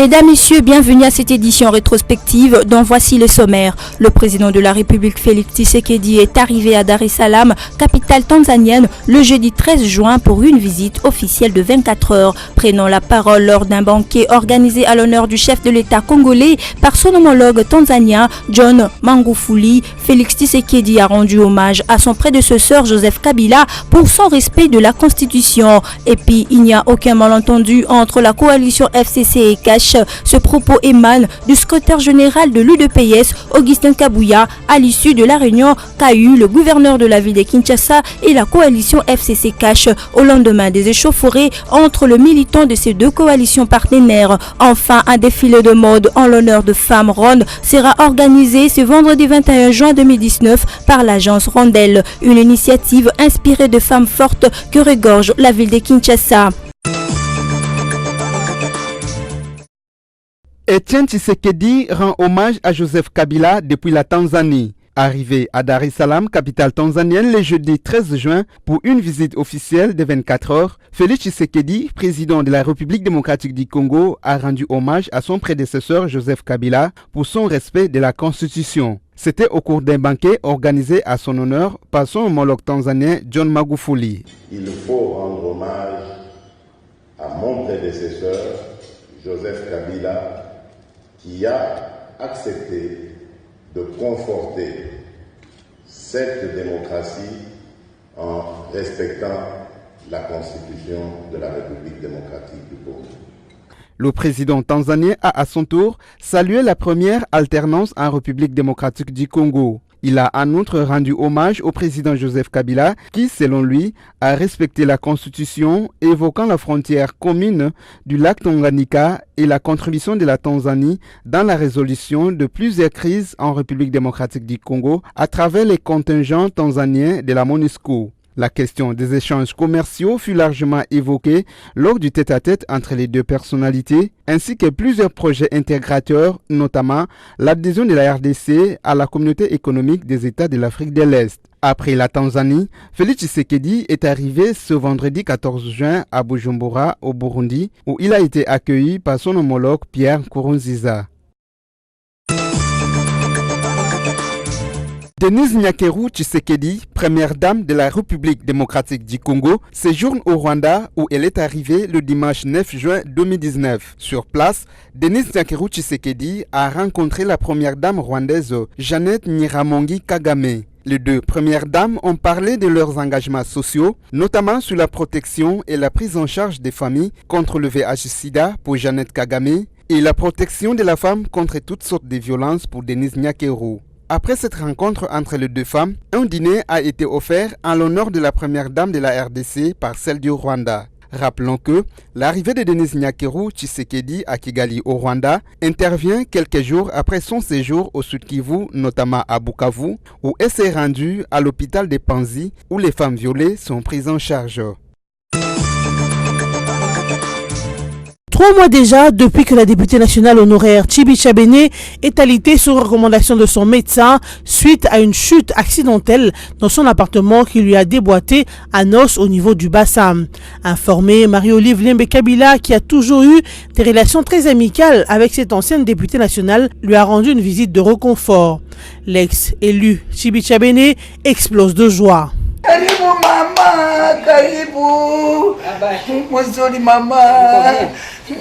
Mesdames, Messieurs, bienvenue à cette édition rétrospective dont voici le sommaire. Le président de la République Félix Tshisekedi est arrivé à Dar es Salaam, capitale tanzanienne, le jeudi 13 juin pour une visite officielle de 24 heures. Prenant la parole lors d'un banquet organisé à l'honneur du chef de l'État congolais par son homologue tanzanien John Magufuli, Félix Tshisekedi a rendu hommage à son prédécesseur Joseph Kabila pour son respect de la Constitution. Et puis, il n'y a aucun malentendu entre la coalition FCC et Cash. Ce propos émane du secrétaire général de l'UDPS, Augustin Kabouya, à l'issue de la réunion qu'a eu le gouverneur de la ville de Kinshasa et la coalition FCC Cash au lendemain des échauffourées entre le militant de ces deux coalitions partenaires. Enfin, un défilé de mode en l'honneur de femmes rondes sera organisé ce vendredi 21 juin 2019 par l'agence Rondelle, une initiative inspirée de femmes fortes que regorge la ville de Kinshasa. Etienne Tshisekedi rend hommage à Joseph Kabila depuis la Tanzanie. Arrivé à Dar es Salaam, capitale tanzanienne, le jeudi 13 juin pour une visite officielle de 24 heures, Félix Tshisekedi, président de la République démocratique du Congo, a rendu hommage à son prédécesseur Joseph Kabila pour son respect de la Constitution. C'était au cours d'un banquet organisé à son honneur par son homologue tanzanien John Magufuli. Il faut rendre hommage à mon prédécesseur Joseph Kabila, qui a accepté de conforter cette démocratie en respectant la Constitution de la République démocratique du Congo. Le président tanzanien a à son tour salué la première alternance en République démocratique du Congo. Il a en outre rendu hommage au président Joseph Kabila qui, selon lui, a respecté la Constitution, évoquant la frontière commune du lac Tanganyika et la contribution de la Tanzanie dans la résolution de plusieurs crises en République démocratique du Congo à travers les contingents tanzaniens de la MONUSCO. La question des échanges commerciaux fut largement évoquée lors du tête-à-tête entre les deux personnalités, ainsi que plusieurs projets intégrateurs, notamment l'adhésion de la RDC à la communauté économique des États de l'Afrique de l'Est. Après la Tanzanie, Félix Tshisekedi est arrivé ce vendredi 14 juin à Bujumbura, au Burundi, où il a été accueilli par son homologue Pierre Nkurunziza. Denise Nyakeru Tshisekedi, première dame de la République démocratique du Congo, séjourne au Rwanda où elle est arrivée le dimanche 9 juin 2019. Sur place, Denise Nyakeru Tshisekedi a rencontré la première dame rwandaise Jeannette Nyiramongi Kagame. Les deux premières dames ont parlé de leurs engagements sociaux, notamment sur la protection et la prise en charge des familles contre le VIH-Sida pour Jeannette Kagame et la protection de la femme contre toutes sortes de violences pour Denise Nyakeru. Après cette rencontre entre les deux femmes, un dîner a été offert en l'honneur de la première dame de la RDC par celle du Rwanda. Rappelons que l'arrivée de Denise Nyakeru Tshisekedi à Kigali au Rwanda intervient quelques jours après son séjour au Sud Kivu, notamment à Bukavu, où elle s'est rendue à l'hôpital de Panzi où les femmes violées sont prises en charge. 3 mois déjà depuis que la députée nationale honoraire Chibi Chabene est alitée sur recommandation de son médecin suite à une chute accidentelle dans son appartement qui lui a déboîté un os au niveau du bassin. Informée, Marie-Olive Lembe Kabila, qui a toujours eu des relations très amicales avec cette ancienne députée nationale, lui a rendu une visite de réconfort. L'ex-élu Chibi Chabene explose de joie. Karibu mama, karibu. Mzuri mama.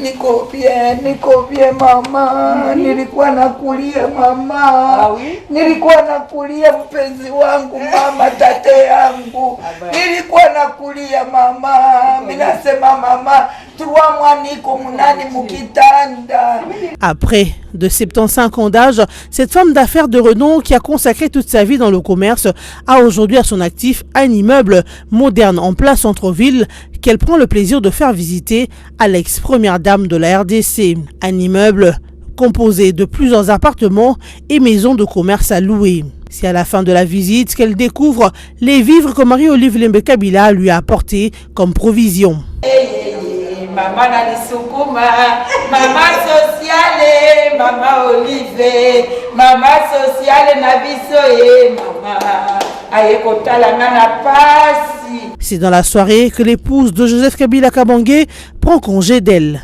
Niko bien mama. Nilikuwa nakulia mama. Nilikuwa nakulia mpenzi wangu mama, tate yangu. Nilikuwa nakulia mama. Minasema mama, tuwa mwaniko munani mukitanda. Après de 75 ans d'âge, cette femme d'affaires de renom qui a consacré toute sa vie dans le commerce a aujourd'hui à son actif un immeuble moderne en plein centre-ville qu'elle prend le plaisir de faire visiter à l'ex-première dame de la RDC. Un immeuble composé de plusieurs appartements et maisons de commerce à louer. C'est à la fin de la visite qu'elle découvre les vivres que Marie-Olive Lembe Kabila lui a apportés comme provision. Mama Nalisukuma, mama sociale, mama Olive, mama sociale na biso mama ayekotala nana pasi. C'est dans la soirée que l'épouse de Joseph Kabila Kabange prend congé d'elle.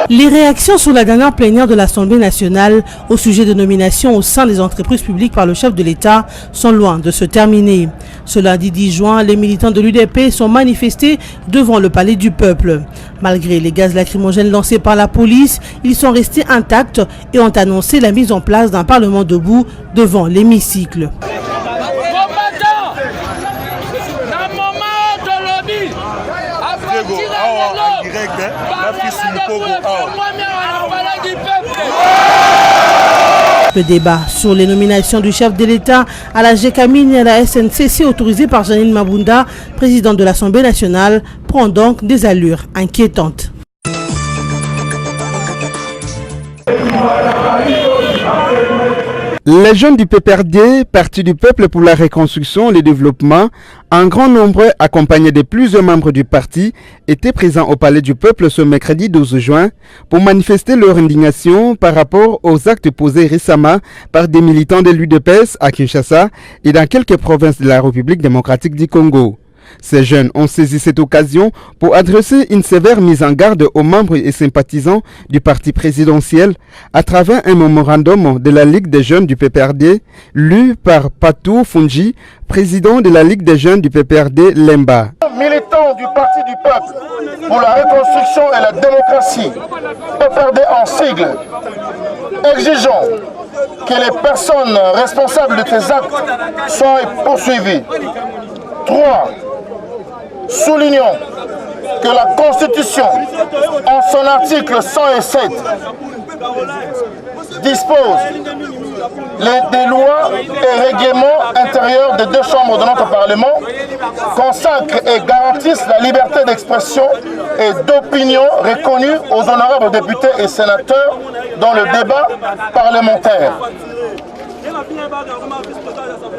Les réactions sur la dernière plénière de l'Assemblée nationale au sujet de nomination au sein des entreprises publiques par le chef de l'État sont loin de se terminer. Ce lundi 10 juin, les militants de l'UDP sont manifestés devant le palais du peuple. Malgré les gaz lacrymogènes lancés par la police, ils sont restés intacts et ont annoncé la mise en place d'un parlement debout devant l'hémicycle. Le débat sur les nominations du chef de l'État à la GECAMIN et à la SNCC autorisée par Janine Mabunda, présidente de l'Assemblée nationale, prend donc des allures inquiétantes. Les jeunes du PPRD, Parti du peuple pour la reconstruction et le développement, en grand nombre accompagnés de plusieurs membres du parti, étaient présents au Palais du Peuple ce mercredi 12 juin pour manifester leur indignation par rapport aux actes posés récemment par des militants de l'UDPS à Kinshasa et dans quelques provinces de la République démocratique du Congo. Ces jeunes ont saisi cette occasion pour adresser une sévère mise en garde aux membres et sympathisants du parti présidentiel à travers un mémorandum de la Ligue des jeunes du PPRD lu par Patou Fungi, président de la Ligue des jeunes du PPRD Lemba. Militants du Parti du peuple pour la reconstruction et la démocratie, PPRD en sigle, exigeons que les personnes responsables de ces actes soient poursuivies. 3. Soulignons que la Constitution, en son article 107, dispose des lois et règlements intérieurs des deux chambres de notre Parlement, consacrent et garantissent la liberté d'expression et d'opinion reconnue aux honorables députés et sénateurs dans le débat parlementaire.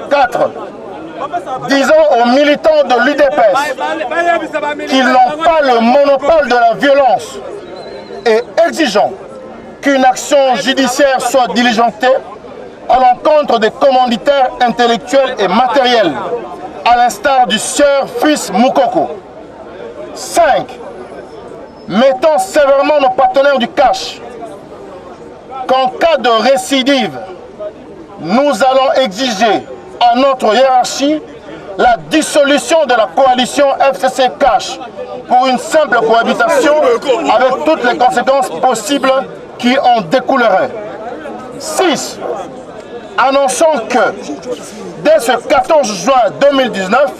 4. Disons aux militants de l'UDPS qu'ils n'ont pas le monopole de la violence et exigeons qu'une action judiciaire soit diligentée à l'encontre des commanditaires intellectuels et matériels, à l'instar du sieur Fils Moukoko. 5. Mettons sévèrement nos partenaires du cash qu'en cas de récidive, nous allons exiger à notre hiérarchie la dissolution de la coalition FCC Cash pour une simple cohabitation avec toutes les conséquences possibles qui en découleraient. 6. Annonçons que dès ce 14 juin 2019,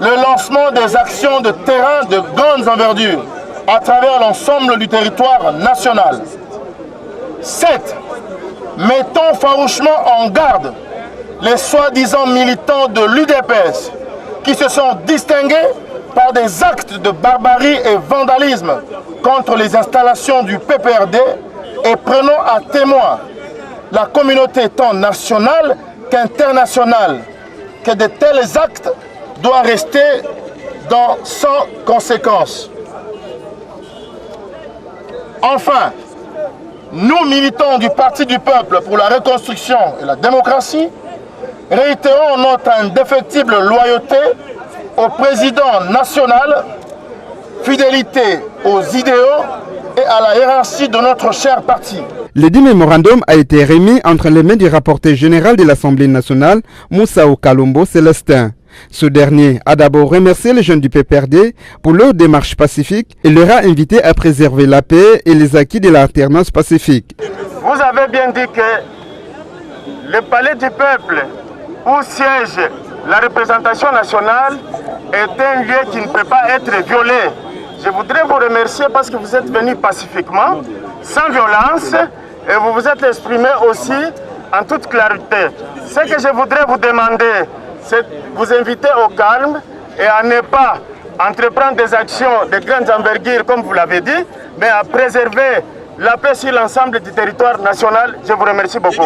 le lancement des actions de terrain de grandes envergures à travers l'ensemble du territoire national. 7. Mettons farouchement en garde les soi-disant militants de l'UDPS qui se sont distingués par des actes de barbarie et vandalisme contre les installations du PPRD et prenons à témoin la communauté tant nationale qu'internationale que de tels actes doivent rester sans conséquence. Enfin, nous militants du Parti du peuple pour la reconstruction et la démocratie, réitérons notre indéfectible loyauté au président national, fidélité aux idéaux et à la hiérarchie de notre cher parti. Le dit mémorandum a été remis entre les mains du rapporteur général de l'Assemblée nationale, Moussa Kalombo Célestin. Ce dernier a d'abord remercié les jeunes du PPRD pour leur démarche pacifique et leur a invité à préserver la paix et les acquis de l'alternance pacifique. Vous avez bien dit que le palais du peuple où siège la représentation nationale est un lieu qui ne peut pas être violé. Je voudrais vous remercier parce que vous êtes venus pacifiquement, sans violence, et vous vous êtes exprimé aussi en toute clarté. Ce que je voudrais vous demander, c'est de vous inviter au calme et à ne pas entreprendre des actions de grande envergure, comme vous l'avez dit, mais à préserver la paix sur l'ensemble du territoire national. Je vous remercie beaucoup.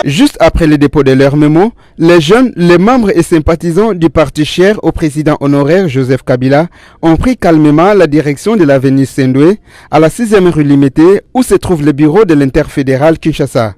Juste après le dépôt de leur mémo, les jeunes, les membres et sympathisants du parti cher au président honoraire Joseph Kabila ont pris calmement la direction de l'avenue Sendoué à la 6e rue Limété où se trouve le bureau de l'interfédéral Kinshasa.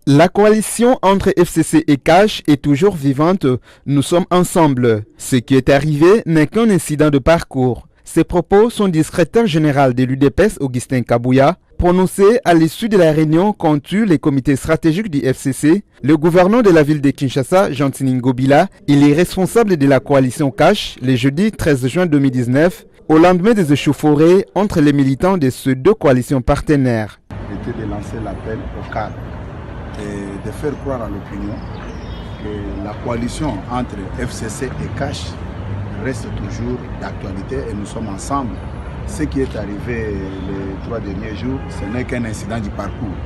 La coalition entre FCC et Cash est toujours vivante. Nous sommes ensemble. Ce qui est arrivé n'est qu'un incident de parcours. Ces propos sont du secrétaire général de l'UDPS, Augustin Kabouya, prononcés à l'issue de la réunion qu'ont eu les comités stratégiques du FCC, le gouverneur de la ville de Kinshasa, Jean-Tini Ngobila, et les responsables de la coalition CASH, le jeudi 13 juin 2019, au lendemain des échauffourées entre les militants de ces deux coalitions partenaires. Était de lancer l'appel au cadre et de faire croire à l'opinion que la coalition entre FCC et CASH reste toujours d'actualité et nous sommes ensemble. Ce qui est arrivé les 3 derniers jours, ce n'est qu'un incident du parcours.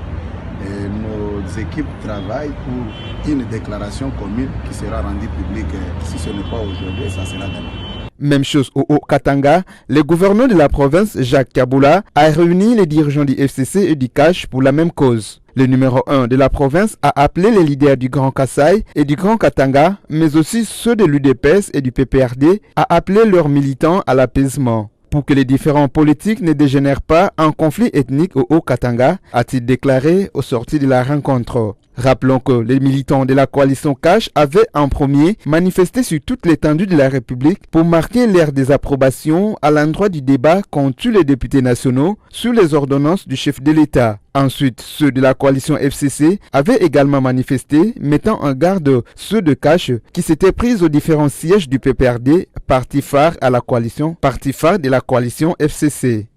Et nos équipes travaillent pour une déclaration commune qui sera rendue publique. Si ce n'est pas aujourd'hui, ça sera demain. Même chose au Haut-Katanga, le gouverneur de la province, Jacques Kaboula, a réuni les dirigeants du FCC et du CASH pour la même cause. Le numéro 1 de la province a appelé les leaders du Grand Kasaï et du Grand Katanga, mais aussi ceux de l'UDPS et du PPRD, à appeler leurs militants à l'apaisement. Pour que les différents politiques ne dégénèrent pas en conflit ethnique au Haut-Katanga, a-t-il déclaré au sorti de la rencontre. Rappelons que les militants de la coalition CASH avaient en premier manifesté sur toute l'étendue de la République pour marquer leur désapprobation à l'endroit du débat qu'ont eu les députés nationaux sur les ordonnances du chef de l'État. Ensuite, ceux de la coalition FCC avaient également manifesté, mettant en garde ceux de CASH qui s'étaient pris aux différents sièges du PPRD, parti phare de la coalition FCC.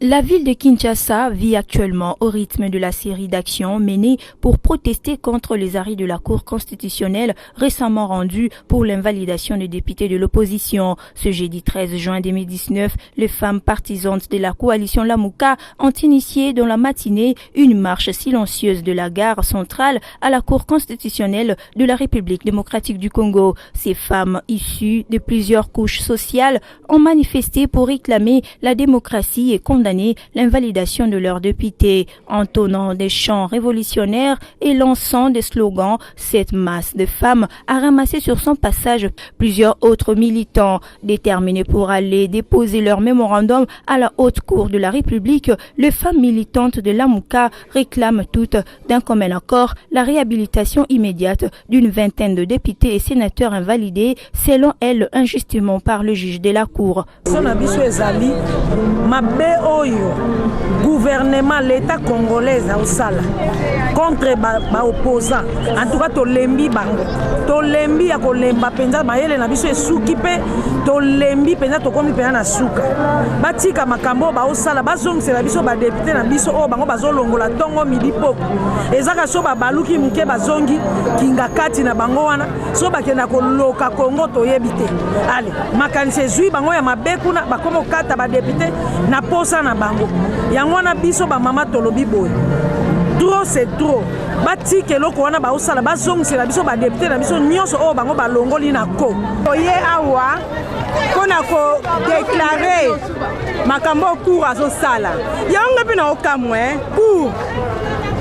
La ville de Kinshasa vit actuellement au rythme de la série d'actions menées pour protester contre les arrêts de la Cour constitutionnelle récemment rendus pour l'invalidation des députés de l'opposition. Ce jeudi 13 juin 2019, les femmes partisanes de la coalition Lamuka ont initié dans la matinée une marche silencieuse de la gare centrale à la Cour constitutionnelle de la République démocratique du Congo. Ces femmes issues de plusieurs couches sociales ont manifesté pour réclamer la démocratie et condamner l'invalidation de leurs députés. Entonnant des chants révolutionnaires et lançant des slogans, cette masse de femmes a ramassé sur son passage plusieurs autres militants. Déterminés pour aller déposer leur mémorandum à la haute cour de la République, les femmes militantes de Lamuka réclament toutes d'un commun accord la réhabilitation immédiate d'une vingtaine de députés et sénateurs invalidés, selon elles injustement par le juge de la Cour. Gouvernement, l'État congolais au sala contre opposants. En tout cas, tolembi bango. Tolembi akolemba penza mayele na biso esuki pe tolembi penza tokomi pena na suka. Batika makambo ba osala bazongisa biso ba député na biso o bango bazolongola tongo midi poko. Ezaka so ba baluki muke bazongi kinga kati na bango wana so bakenda koloka Kongo toyebite. Allez, makanise zui bango ya mabeku na bakomo kata ba député na posa na bango. Yangwana biso ba mama tolobi boy. Trop c'est trop. Batike loko wana ba osala bazongisa biso ba député na biso nyonso o bango balongoli na ko. Oye awa kona ko déclarer makambo cour azosala. Yanga pina okamwe cour.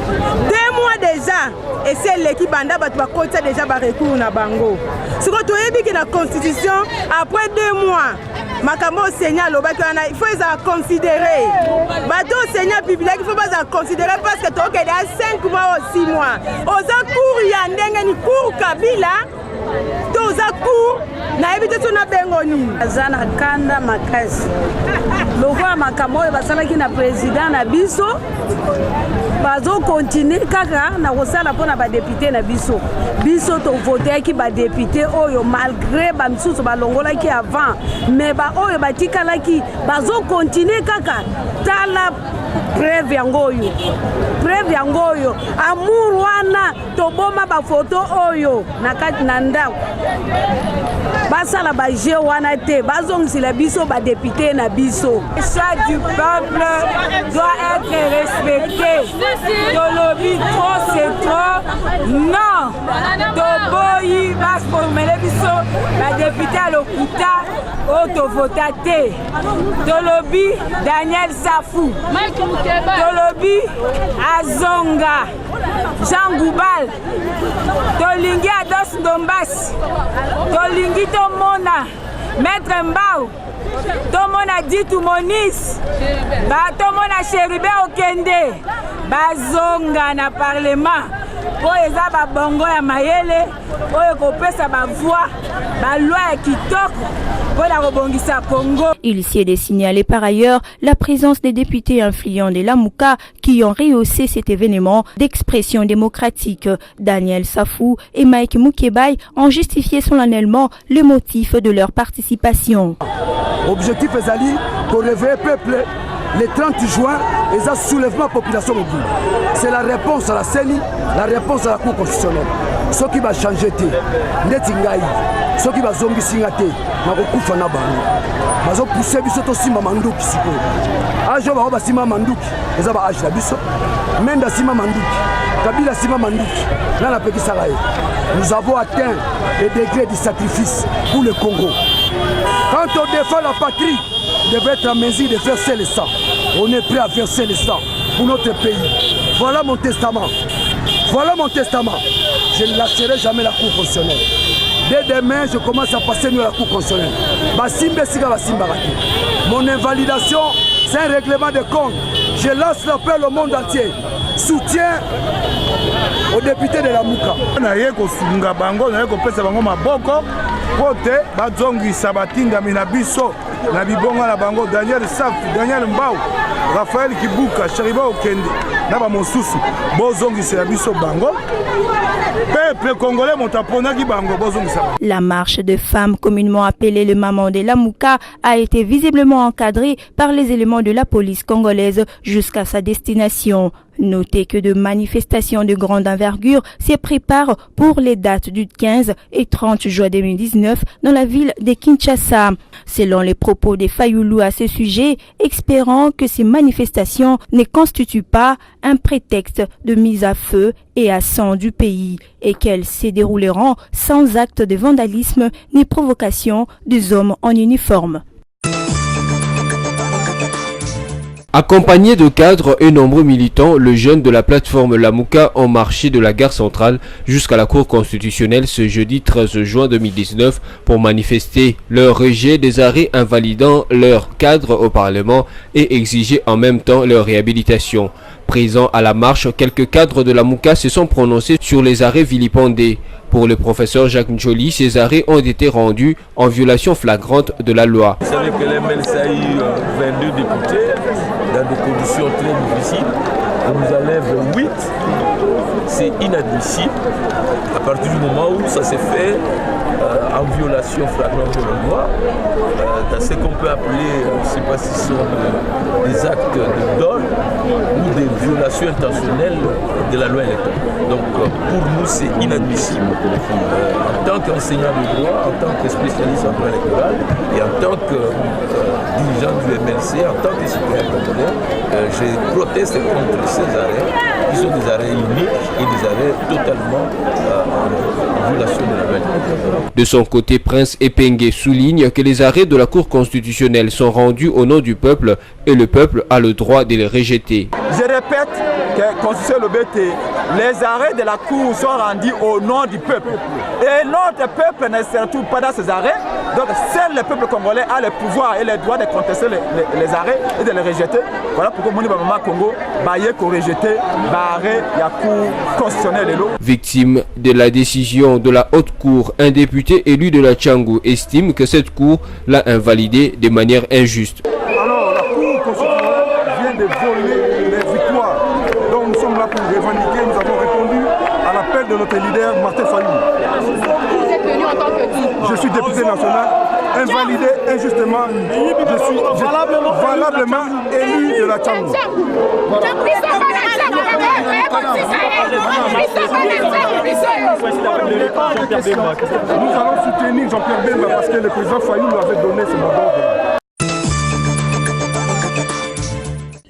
2 mois déjà et c'est l'équipe banda bat ba kota déjà ba recours na bango. Si ko toyebi ki na constitution après 2 mois makambo seigneur lobaki wana il faut les considérer. Bato seigneur public il faut pas considérer parce que toke da 5 mois ou 6 mois. Oza cour ya ndenge ni cour Kabila. Toza cour na ebite tuna bengoni. Azana kanda makasi. Loko makambo basalaki na président na biso. Bazo continuer kaka na kosala pona ba député na biso. Biso to voter ki ba député oyo malgré ba misusu ba longola ki avant mais ba oyo batikala ki bazo continuer kaka tala preuve yangoyo. Preuve yangoyo amour wana to boma ba photo oyo na kati na ndako. Basala ba je wana te bazongisa biso ba député na biso. Le choix du peuple doit être respecté. Tolobi trop c'est trop. Non. Toboyi bas formele biso ba député à l'Okuta auto votate. Tolobi Daniel Safou. Tolobi Azonga. Jean Goubal. Tolingi Ados Ndombas. Tolingi Tomona. Maître Mbao. Tomona Ditu Monis. Tomona Chérubé Okende. Bazonga na parlement. oyo eza babongo ya mayele oyo kopesa bavoi baloi ya kitoko mpona kobongisa Congo. Il s'y est signalé par ailleurs la présence des députés influents de Lamuka qui ont rehaussé cet événement d'expression démocratique. Daniel Safou et Mike Mukebai ont justifié solennellement le motif de leur participation. Objectif ezali pour réveiller le peuple le 30 juin et ça soulèvement de la population mobile. C'est la réponse à la CENI, la réponse à la Cour constitutionnelle. Ce qui va changer, ce qui va zombie singate, na kokufa na bango. Bazo pousser biso to sima manduki siko. Ajo ba ba sima manduki, eza ba age la biso. Menda sima manduki, Kabila sima manduki. Là la peki saraye. Nous avons atteint le degré du sacrifice pour le Congo. Quand on défend la patrie, devait être en mesure de verser le sang. On est prêt à verser le sang pour notre pays. Voilà mon testament. Voilà mon testament. Je ne lâcherai jamais la Cour constitutionnelle. Dès demain, je commence à passer à la Cour constitutionnelle. Mon invalidation, c'est un règlement de compte. Je lance l'appel au monde entier. Soutien aux députés de la Mouka. Côté bazongi sabatinda minabiso na bibonga na bango Daniel Saf, Daniel Mbao, Raphaël Kibuka, Chariba Okende na ba mosusu bozongi se biso bango. Peuple congolais montapona ki bango bozongi sa. La marche de femmes communément appelée le Maman de la Mouka a été visiblement encadrée par les éléments de la police congolaise jusqu'à sa destination. Notez que de manifestations de grande envergure se préparent pour les dates du 15 et 30 juin 2019 dans la ville de Kinshasa. Selon les propos des Fayoulou à ce sujet, espérant que ces manifestations ne constituent pas un prétexte de mise à feu et à sang du pays et qu'elles se dérouleront sans acte de vandalisme ni provocation des hommes en uniforme. Accompagnés de cadres et nombreux militants, les jeunes de la plateforme Lamuka ont marché de la gare centrale jusqu'à la Cour constitutionnelle ce jeudi 13 juin 2019 pour manifester leur rejet des arrêts invalidant leurs cadres au Parlement et exiger en même temps leur réhabilitation. Présents à la marche, quelques cadres de Lamuka se sont prononcés sur les arrêts vilipendés. Pour le professeur Jacques Njoli, ces arrêts ont été rendus en violation flagrante de la loi. Vous savez que l'MLC a eu 22 députés dans des conditions très difficiles. On nous enlève 8. C'est inadmissible. À partir du moment où ça s'est fait en violation flagrante de la loi, dans ce qu'on peut appeler, je ne sais pas si ce sont des actes de dol ou des violations intentionnelles de la loi électorale. Donc pour nous c'est inadmissible. En tant qu'enseignant de droit, en tant que spécialiste en droit électoral et en tant que dirigeant du MLC, en tant que citoyen congolais, je proteste contre ces arrêts qui sont des arrêts uniques et des arrêts totalement en violation de la loi électorale. De son côté, Prince Epengue souligne que les arrêts de la Cour constitutionnelle sont rendus au nom du peuple et le peuple a le droit de les rejeter. Je répète que Constitution le BT, les arrêts de la Cour sont rendus au nom du peuple. Et notre peuple ne se retrouve pas dans ces arrêts. Donc seul le peuple congolais a le pouvoir et le droit de contester les arrêts et de les rejeter. Voilà pourquoi Moni Bamama Congo va rejeter l'arrêt de la Cour constitutionnelle. Victime de la décision de la haute cour, un député élu de la Tchangou estime que cette cour l'a invalidé de manière injuste. Alors la Cour constitutionnelle vient de voler les victoires. Donc nous sommes là pour revendiquer, nous avons répondu à l'appel de notre leader Martin Fayou. Vous êtes venu en tant que qui? Je suis député national, invalidé injustement. Je suis valablement élu de la Tchangou. Nous allons soutenir Jean-Pierre Bemba parce que le président Fayou nous avait donné ce mandat.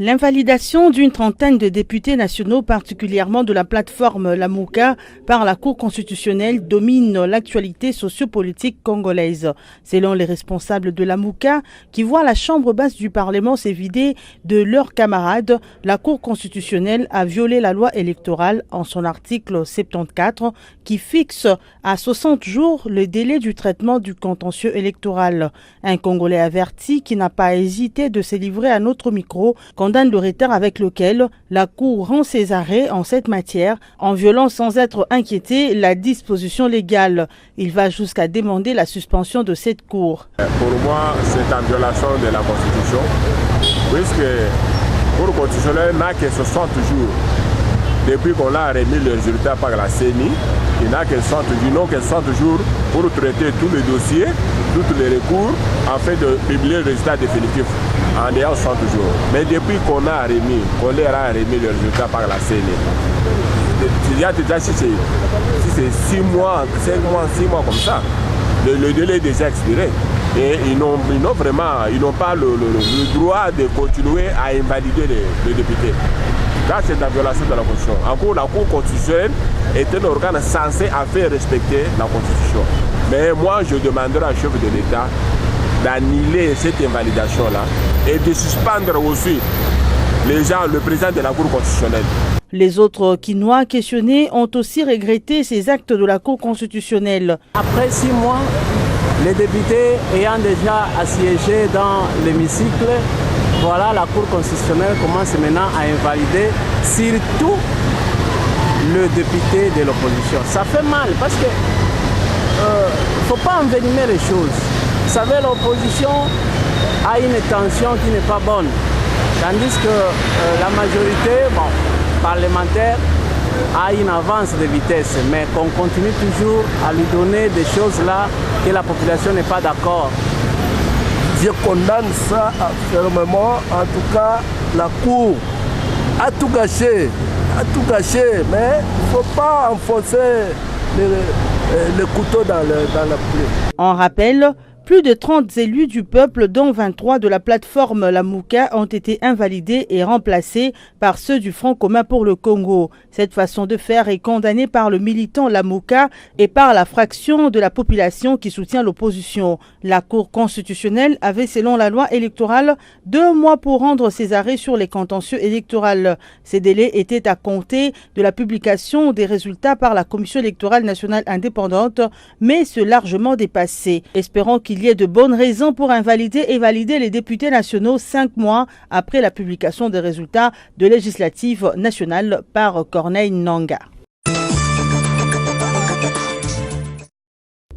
L'invalidation d'une trentaine de députés nationaux, particulièrement de la plateforme Lamuka, par la Cour constitutionnelle domine l'actualité sociopolitique congolaise. Selon les responsables de Lamuka, qui voient la chambre basse du Parlement s'évider de leurs camarades, la Cour constitutionnelle a violé la loi électorale en son article 74 qui fixe à 60 jours le délai du traitement du contentieux électoral. Un Congolais averti qui n'a pas hésité de se livrer à notre micro quand condamne le retard avec lequel la Cour rend ses arrêts en cette matière en violant sans être inquiété la disposition légale. Il va jusqu'à demander la suspension de cette Cour. Pour moi, c'est en violation de la Constitution, puisque la Cour constitutionnelle n'a que 60 jours depuis qu'on a remis le résultat par la CENI. Il n'a que 60 jours pour traiter tous les dossiers, tous les recours, afin de publier le résultat définitif en ayant 60 jours. Mais depuis qu'on leur a remis le résultat par la CENI, il y a déjà, si c'est 6 mois, 5 mois, 6 mois comme ça, le délai est déjà expiré. Et ils n'ont pas le droit de continuer à invalider les députés. Là, c'est la violation de la Constitution. Encore, la Cour constitutionnelle est un organe censé faire respecter la Constitution. Mais moi, je demanderai au chef de l'État d'annuler cette invalidation-là et de suspendre aussi le président de la Cour constitutionnelle. Les autres Kinois questionnés ont aussi regretté ces actes de la Cour constitutionnelle. Après 6 mois, les députés ayant déjà assiégé dans l'hémicycle, voilà, la Cour constitutionnelle commence maintenant à invalider surtout le député de l'opposition. Ça fait mal parce que ne faut pas envenimer les choses. Vous savez, l'opposition a une tension qui n'est pas bonne, tandis que la majorité parlementaire a une avance de vitesse, mais qu'on continue toujours à lui donner des choses là que la population n'est pas d'accord. Je condamne ça fermement. En tout cas, la Cour a tout gâché, mais il ne faut pas enfoncer le couteau dans la plaie. En rappel, plus de 30 élus du peuple, dont 23 de la plateforme Lamouka, ont été invalidés et remplacés par ceux du Front commun pour le Congo. Cette façon de faire est condamnée par le militant Lamouka et par la fraction de la population qui soutient l'opposition. La Cour constitutionnelle avait, selon la loi électorale, 2 mois pour rendre ses arrêts sur les contentieux électoraux. Ces délais étaient à compter de la publication des résultats par la Commission électorale nationale indépendante, mais c'est largement dépassé. Espérons qu'il y ait de bonnes raisons pour invalider et valider les députés nationaux 5 mois après la publication des résultats de législatives nationales par Corneille Nangaa.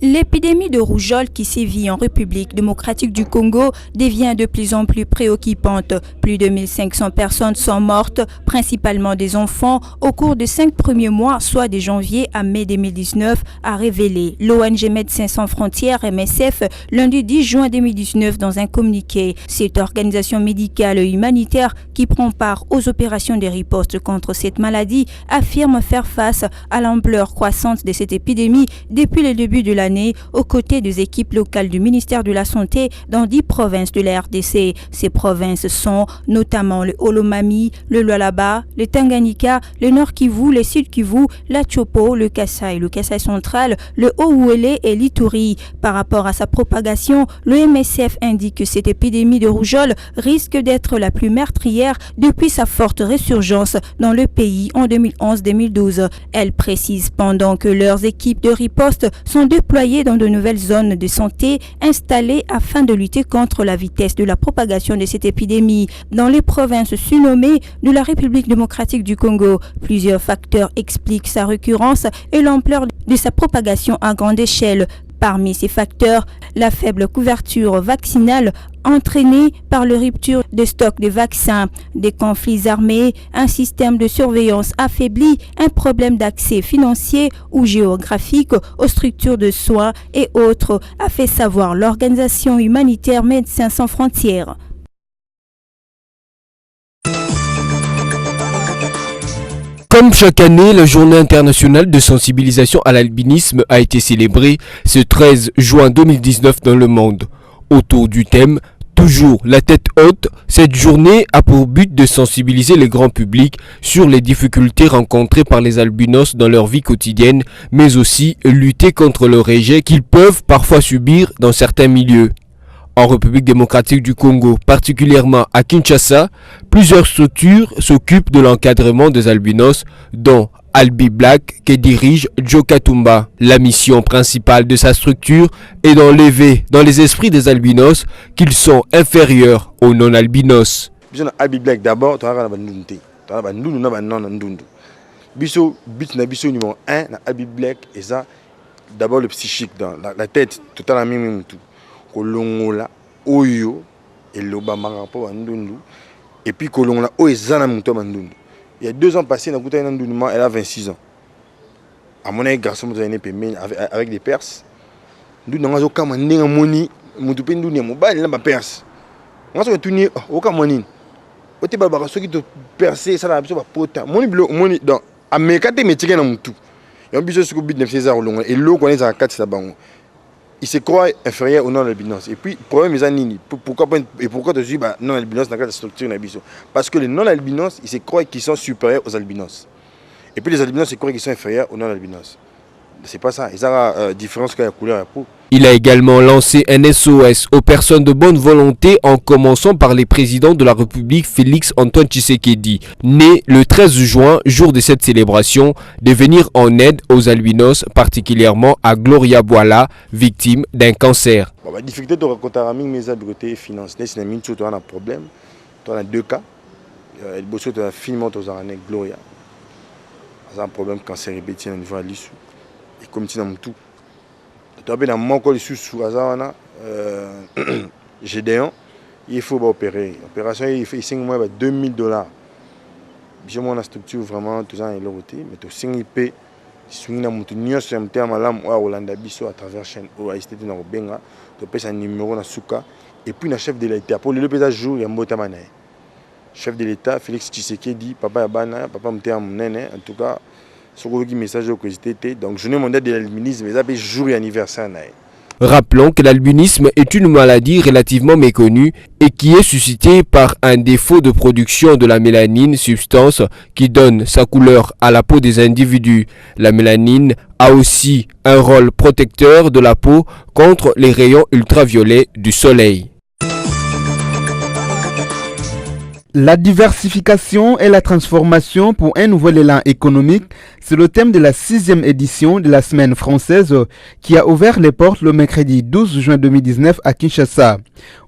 L'épidémie de rougeole qui sévit en République démocratique du Congo devient de plus en plus préoccupante. Plus de 1500 personnes sont mortes, principalement des enfants, au cours des 5 premiers mois, soit de janvier à mai 2019, a révélé l'ONG Médecins sans frontières MSF lundi 10 juin 2019 dans un communiqué. Cette organisation médicale et humanitaire qui prend part aux opérations de riposte contre cette maladie affirme faire face à l'ampleur croissante de cette épidémie depuis le début de l'année aux côtés des équipes locales du ministère de la Santé dans 10 provinces de la RDC. Ces provinces sont notamment le Olomami, le Lualaba, le Tanganyika, le Nord Kivu, le Sud Kivu, la Chopo, le Kasaï central, le Haut-Ouélé et l'Ituri. Par rapport à sa propagation, le MSF indique que cette épidémie de rougeole risque d'être la plus meurtrière depuis sa forte résurgence dans le pays en 2011-2012. Elle précise pendant que leurs équipes de riposte sont déployées dans de nouvelles zones de santé installées afin de lutter contre la vitesse de la propagation de cette épidémie. Dans les provinces surnommées de la République démocratique du Congo, plusieurs facteurs expliquent sa récurrence et l'ampleur de sa propagation à grande échelle. Parmi ces facteurs, la faible couverture vaccinale entraînée par la rupture des stocks de vaccins, des conflits armés, un système de surveillance affaibli, un problème d'accès financier ou géographique aux structures de soins et autres, a fait savoir l'organisation humanitaire Médecins sans frontières. Comme chaque année, la journée internationale de sensibilisation à l'albinisme a été célébrée ce 13 juin 2019 dans le monde. Autour du thème « Toujours la tête haute », cette journée a pour but de sensibiliser le grand public sur les difficultés rencontrées par les albinos dans leur vie quotidienne, mais aussi lutter contre le rejet qu'ils peuvent parfois subir dans certains milieux. En République démocratique du Congo, particulièrement à Kinshasa, plusieurs structures s'occupent de l'encadrement des albinos, dont Albi Black, que dirige Joe Katumba. La mission principale de sa structure est d'enlever dans les esprits des albinos qu'ils sont inférieurs aux non-albinos. biso na Albi Black d'abord to na bandundu te to na bandundu na banana ndundu biso but na biso numéro 1 na Albi Black et ça d'abord le psychique dans la tête tout à la même tout kolongola oyo et lobamanga po bandundu et puis kolongola oyo ezana muto bandundu. Il y a 2 ans passés na kuta ndundu elle a 26 ans à mon garçon avec des Perses ndundu ngazo kama ndenga moni mutu pe ndundu ya mobali na ba Perse ngazo tuni okamoni ote balbaka soki to percer ça na biso ba pota moni dans amekate metike na mutu yo biso siko bit 9 ans longa et lo connaît ça 4 ça bango il se croit inférieur au non albinos et puis problème est nini pourquoi te dis bah non albinos dans la structure na biso parce que les non albinos ils se croient qu'ils sont supérieurs aux albinos et puis les albinos se croient qu'ils sont inférieurs aux non albinos. C'est pas ça, ils ont la différence que la couleur de la peau. Il a également lancé un SOS aux personnes de bonne volonté en commençant par les présidents de la République Félix Antoine Tshisekedi, né le 13 juin, jour de cette célébration, de venir en aide aux albinos, particulièrement à Gloria Boala, victime d'un cancer. Bon, la difficulté de raconter à mes côté financier, c'est un problème. Tu as 2 cas. Il y a finalement Gloria. Il y a un problème cancer répété au niveau de l'issue. Et comme tu as tout. Tu as bien mon corps sous Azana, Gédéon, il faut opérer. L'opération, il fait 5 mois, $2000. J'ai mon structure vraiment, tout ça est l'autre. Mais tu as 5 IP, si tu as mon tunnel, sur un terme à l'âme, ou à Hollanda, biso à travers chaîne, ou à Estété dans le Benga, tu as un numéro dans Souka. Et puis, le chef de l'État, pour le pétage jour, il y a un mot à chef de l'État, Félix Tshisekedi, papa Yabana, papa Mtea Mounene, en tout cas. Message donc journée mondiale de l'albinisme mais jour et anniversaire. Rappelons que l'albinisme est une maladie relativement méconnue et qui est suscitée par un défaut de production de la mélanine, substance qui donne sa couleur à la peau des individus. La mélanine a aussi un rôle protecteur de la peau contre les rayons ultraviolets du soleil. La diversification et la transformation pour un nouvel élan économique, c'est le thème de la 6e édition de la Semaine française qui a ouvert les portes le mercredi 12 juin 2019 à Kinshasa.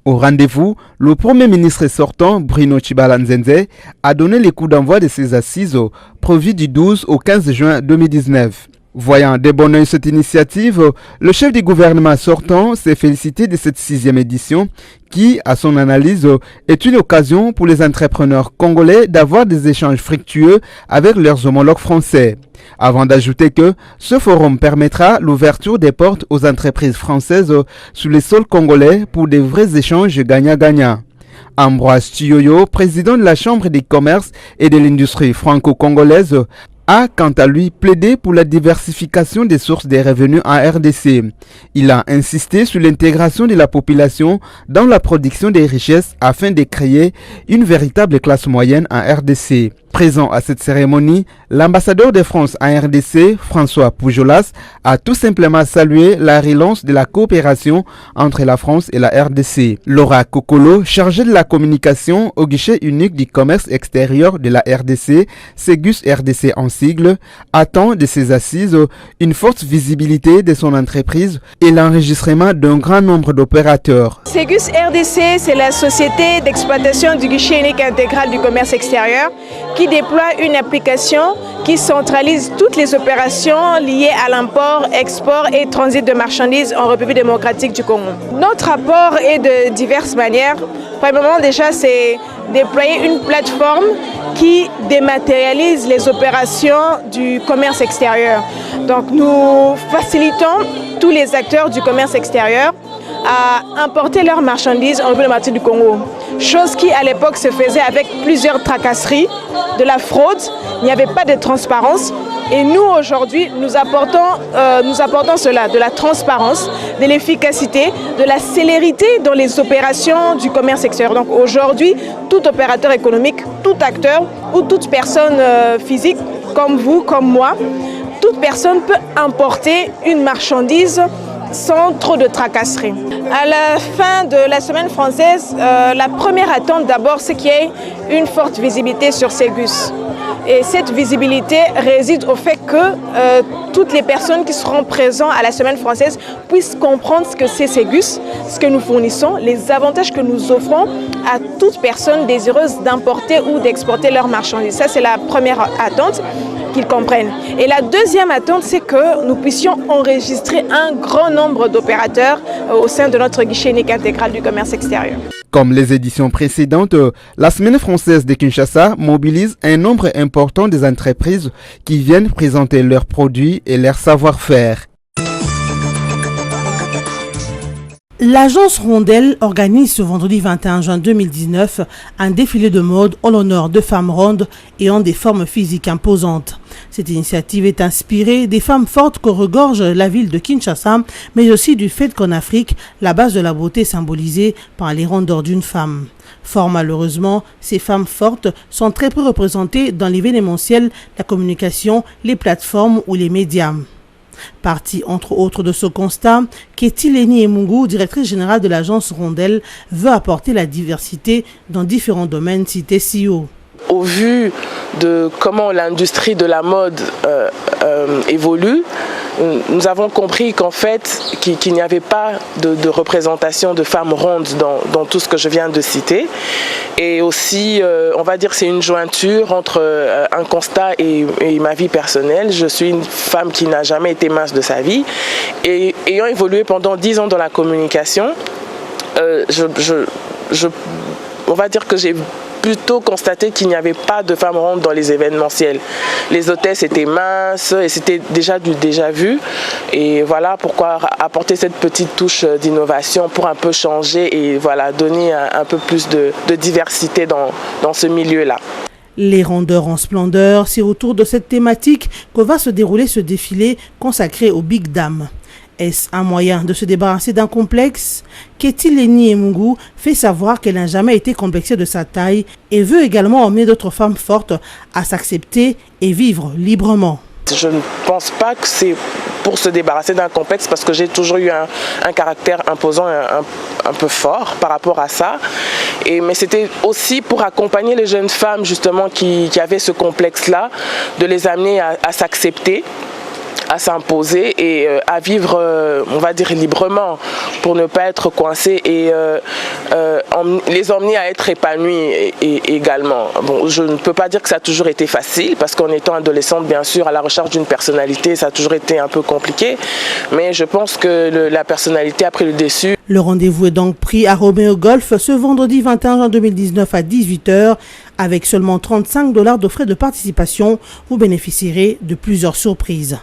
Au rendez-vous, le Premier ministre sortant, Bruno Tshibala Nzenze, a donné les coups d'envoi de ces assises prévues du 12 au 15 juin 2019. Voyant des bons oeils cette initiative, le chef du gouvernement sortant s'est félicité de cette 6e édition qui, à son analyse, est une occasion pour les entrepreneurs congolais d'avoir des échanges fructueux avec leurs homologues français. Avant d'ajouter que ce forum permettra l'ouverture des portes aux entreprises françaises sur les sols congolais pour des vrais échanges gagnant-gagnant. Ambroise Chiyoyo, président de la Chambre des commerces et de l'industrie franco-congolaise, a quant à lui plaidé pour la diversification des sources des revenus en RDC. Il a insisté sur l'intégration de la population dans la production des richesses afin de créer une véritable classe moyenne en RDC. Présent à cette cérémonie, l'ambassadeur de France en RDC, François Poujolas, a tout simplement salué la relance de la coopération entre la France et la RDC. Laura Kokolo, chargée de la communication au guichet unique du commerce extérieur de la RDC, Ségus RDC en sigle, attend de ses assises une forte visibilité de son entreprise et l'enregistrement d'un grand nombre d'opérateurs. Ségus RDC, c'est la société d'exploitation du guichet unique intégral du commerce extérieur qui déploie une application qui centralise toutes les opérations liées à l'import, export et transit de marchandises en République démocratique du Congo. Notre apport est de diverses manières. Premièrement, déjà, c'est déployer une plateforme qui dématérialise les opérations du commerce extérieur. Donc, nous facilitons tous les acteurs du commerce extérieur à importer leurs marchandises en République démocratique du Congo. Chose qui, à l'époque, se faisait avec plusieurs tracasseries, de la fraude, il n'y avait pas de transparence. Et nous, aujourd'hui, nous apportons cela, de la transparence, de l'efficacité, de la célérité dans les opérations du commerce extérieur. Donc aujourd'hui, tout opérateur économique, tout acteur ou toute personne physique, comme vous, comme moi, toute personne peut importer une marchandise sans trop de tracasseries. À la fin de la semaine française, la première attente d'abord, c'est qu'il y ait une forte visibilité sur Ségus. Et cette visibilité réside au fait que toutes les personnes qui seront présentes à la semaine française puissent comprendre ce que c'est Ségus, ce que nous fournissons, les avantages que nous offrons à toute personne désireuse d'importer ou d'exporter leurs marchandises. Ça, c'est la première attente, qu'ils comprennent. Et la deuxième attente, c'est que nous puissions enregistrer un grand nombre d'opérateurs au sein de notre guichet unique intégral du commerce extérieur. Comme les éditions précédentes, la Semaine française de Kinshasa mobilise un nombre important des entreprises qui viennent présenter leurs produits et leur savoir-faire. L'agence Rondelle organise ce vendredi 21 juin 2019 un défilé de mode en l'honneur de femmes rondes ayant des formes physiques imposantes. Cette initiative est inspirée des femmes fortes que regorge la ville de Kinshasa, mais aussi du fait qu'en Afrique, la base de la beauté est symbolisée par les rondeurs d'une femme. Fort malheureusement, ces femmes fortes sont très peu représentées dans l'événementiel, la communication, les plateformes ou les médias. Partie entre autres de ce constat, Ketty Leni Emungu, directrice générale de l'agence Rondelle, veut apporter la diversité dans différents domaines cités si haut. Au vu de comment l'industrie de la mode évolue, nous avons compris qu'en fait, qu'il n'y avait pas de représentation de femmes rondes dans tout ce que je viens de citer. Et aussi, on va dire que c'est une jointure entre un constat et ma vie personnelle. Je suis une femme qui n'a jamais été mince de sa vie. Et ayant évolué pendant 10 ans dans la communication, on va dire que j'ai plutôt constaté qu'il n'y avait pas de femmes rondes dans les événementiels. Les hôtesses étaient minces et c'était déjà du déjà vu. Et voilà pourquoi apporter cette petite touche d'innovation pour un peu changer et voilà, donner un peu plus de diversité dans ce milieu-là. Les rondeurs en splendeur, c'est autour de cette thématique que va se dérouler ce défilé consacré aux Big Dames. Est-ce un moyen de se débarrasser d'un complexe? Ketty Leni Emungu fait savoir qu'elle n'a jamais été complexée de sa taille et veut également emmener d'autres femmes fortes à s'accepter et vivre librement. Je ne pense pas que c'est pour se débarrasser d'un complexe parce que j'ai toujours eu un caractère imposant, un peu fort par rapport à ça. Mais c'était aussi pour accompagner les jeunes femmes justement qui avaient ce complexe-là, de les amener à s'accepter, à s'imposer et à vivre, on va dire, librement pour ne pas être coincés et les emmener à être épanouis également. Bon, je ne peux pas dire que ça a toujours été facile parce qu'en étant adolescente, bien sûr, à la recherche d'une personnalité, ça a toujours été un peu compliqué, mais je pense que la personnalité a pris le dessus. Le rendez-vous est donc pris à Roméo Golf ce vendredi 21 juin 2019 à 18h. Avec seulement $35 de frais de participation, vous bénéficierez de plusieurs surprises.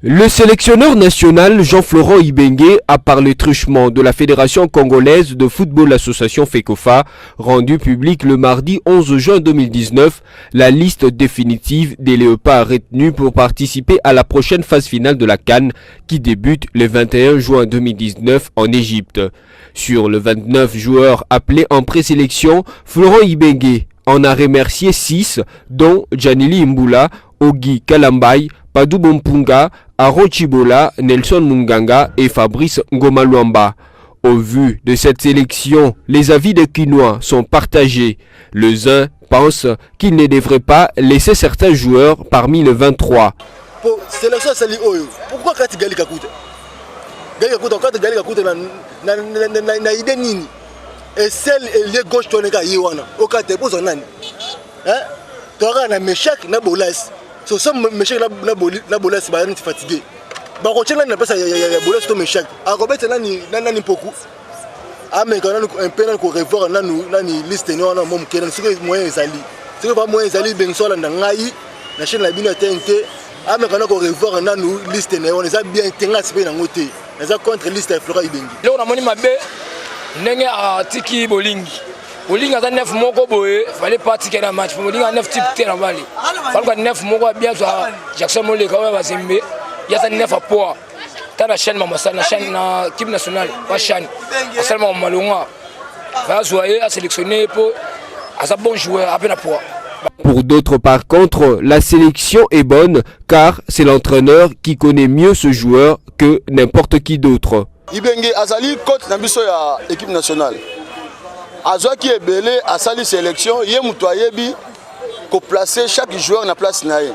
Le sélectionneur national Jean-Florent Ibenge a parlé truchement de la Fédération congolaise de football association FECOFA, rendue publique le mardi 11 juin 2019, la liste définitive des léopards retenus pour participer à la prochaine phase finale de la CAN qui débute le 21 juin 2019 en Égypte. Sur le 29 joueurs appelés en présélection, Florent Ibenge en a remercié 6, dont Janili Mbula, Ogi Kalambay, Padou Bompunga, Aaron Chibola, Nelson Munganga et Fabrice Ngomaluamba. Au vu de cette sélection, les avis des Quinois sont partagés. Les uns pensent qu'il ne devrait pas laisser certains joueurs parmi les 23. Pour sélection, pourquoi quand tu gagnes na idée nini et celle les gauche toneka yiwana okate pozo nani tora na meshak na bolas so some meshak na bolas ba nti fatigué ba ko tshela na pesa ya bolas to meshak akobeta nani poku ameka nani un peu nani ko revoir nani liste ni wana mom kena siko moyen ezali siko ba moyen ezali bensola ndangai na chaîne la bino TNT ameka nani ko revoir nani liste ne wana za bien tenga sipe na ngote les contre liste de Florent Ibenge. Là on a moni mabe ndenge a tiki bolingi. Bolingi a 9 moko boye, fallait pas tirer la match. Bolingi a 9 type terrain bali. Fallait que 9 moko bien soit Jackson Molé quand même va zembe. Il y a 9 à poids. Dans la chaîne Mamassa, la chaîne na équipe nationale, pas chaîne. Seulement Malonga. Va jouer à sélectionner pour à sa bon joueur à peine à poids. Pour d'autres par contre, la sélection est bonne car c'est l'entraîneur qui connaît mieux ce joueur que n'importe qui d'autre. Ibenge azali coach na biso ya équipe nationale. Azwa qui est belé à sali sélection, yé muto ayebi ko placer chaque joueur na place na ye.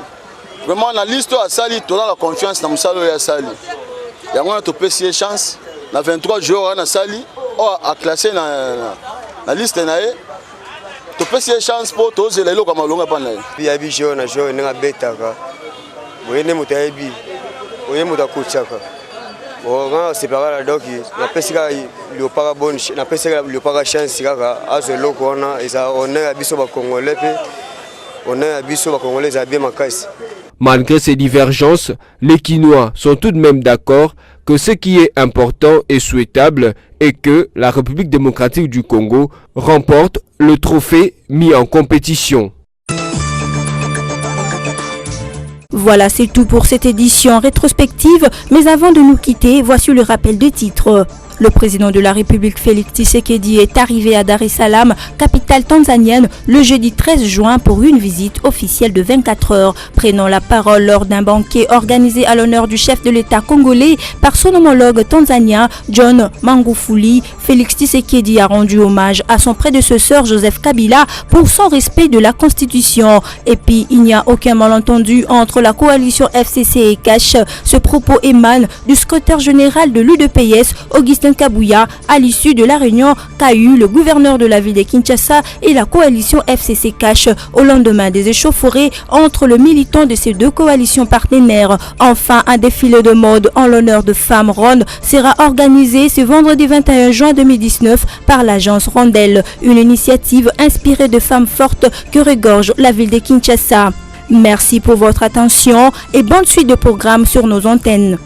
Vraiment na liste à sali to la confiance na musalo ya sali. Ya ngona to pesi chance na 23 joueurs na sali a classé na liste na ye. To pesi chance pour to zelelo ka malonga pa na ye. Ya bi joueur na joueur nga betaka. Boyene muto ayebi. Oye muto coachaka. On c'est pas là donc la pesika le para bonne la pesika le para chance kaka azelo kona eza on est biso ba congolais pe on est biso ba congolais za bien makasi. Malgré ces divergences, les Quinois sont tout de même d'accord que ce qui est important et souhaitable est que la République démocratique du Congo remporte le trophée mis en compétition. Voilà, c'est tout pour cette édition rétrospective. Mais avant de nous quitter, voici le rappel des titres. Le président de la République Félix Tshisekedi est arrivé à Dar es Salaam, capitale tanzanienne, le jeudi 13 juin pour une visite officielle de 24 heures. Prenant la parole lors d'un banquet organisé à l'honneur du chef de l'État congolais par son homologue tanzanien John Magufuli, Félix Tshisekedi a rendu hommage à son prédécesseur Joseph Kabila pour son respect de la Constitution. Et puis, il n'y a aucun malentendu entre la coalition FCC et Cash. Ce propos émane du secrétaire général de l'UDPS, Augustin Kabouya, à l'issue de la réunion qu'a eu le gouverneur de la ville de Kinshasa et la coalition FCC Cash au lendemain des échauffourées entre le militant de ces deux coalitions partenaires. Enfin, un défilé de mode en l'honneur de Femmes Rondes sera organisé ce vendredi 21 juin 2019 par l'agence Rondelle, une initiative inspirée de femmes fortes que regorge la ville de Kinshasa. Merci pour votre attention et bonne suite de programmes sur nos antennes.